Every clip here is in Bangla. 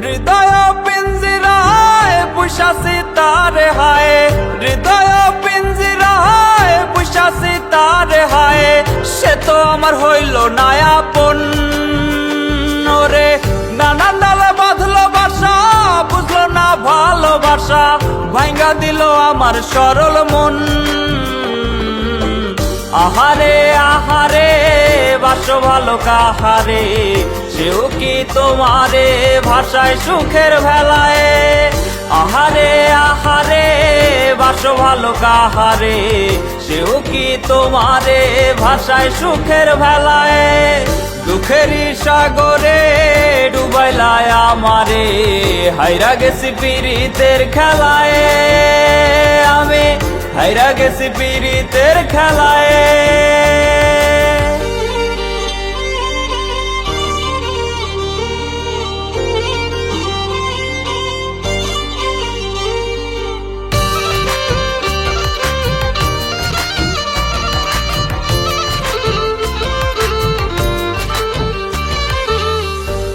হৃদয় পিঞ্জিরায় পুষাছি তারে হায়, হৃদয় পিঞ্জিরায় পুষাছি তারে হায়। সে তো আমার হইল না আপন রে, নানান ডালে বাঁধলো বাসা, বুঝলো না ভালোবাসা, ভাঙ্গা দিল আমার সরল মন। আহারে আহারে বাসো ভালো কাহারে, সেও কি তোমারে ভাষায় সুখের ভেলায়। আহারে আহারে বাসো ভালো কাহারে, সেও কি তোমারে ভাষায় সুখের ভেলায়। দুঃখেরই সাগরে ডুবাইলায় আমারে, হাইরা গেছি পীড়িতের খেলায়। আমি হাইরা গেছি পীড়িতের খেলায়।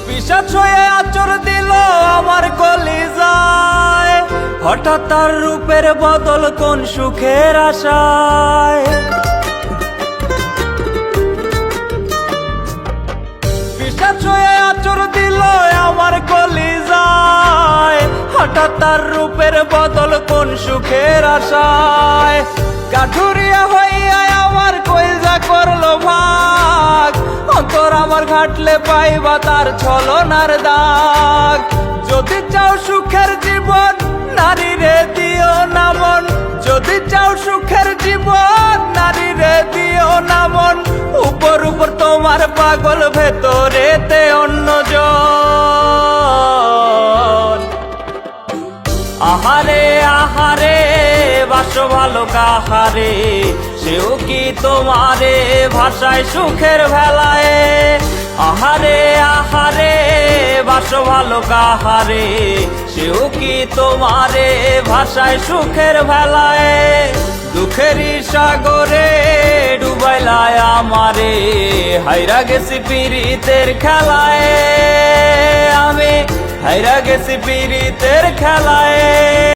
পিশাচ হয়ে আচর দিল আমার কলিজায়, হঠাৎ তার রূপের বদল কোন সুখের আশায়। পিশাচ হয়ে আচর দিল আমার কলিজায়, হঠাৎ তার রূপের বদল কোন সুখের আশায়। কাঠুরিয়া হইয়া আমার কইজা করলো ভাগ, অন্তর আমার ঘাটলে পাইবা তার ছলনার দাগ। যদি চাও সুখের জীবন নারী রে দিও না মন, যদি চাও সুখের জীবন নারী রে দিও না মন। উপর উপর তোমার পাগল, ভেতরেতে অন্যজন। আহারে আহারে বাসো ভালো কাহারে, সেও কি তোমারে ভাষায় সুখের ভেলায়। আহারে আহারে বাসো ভালো কাহারে, সেও কি তোমারে ভাষায় সুখের ভেলায়। দুঃখেরই সাগরে ডুবাইলায় আমারে, হাইরা গেছি পীড়িতের খেলায়। আমি হাইরা গেছি পীড়িতের খেলায়।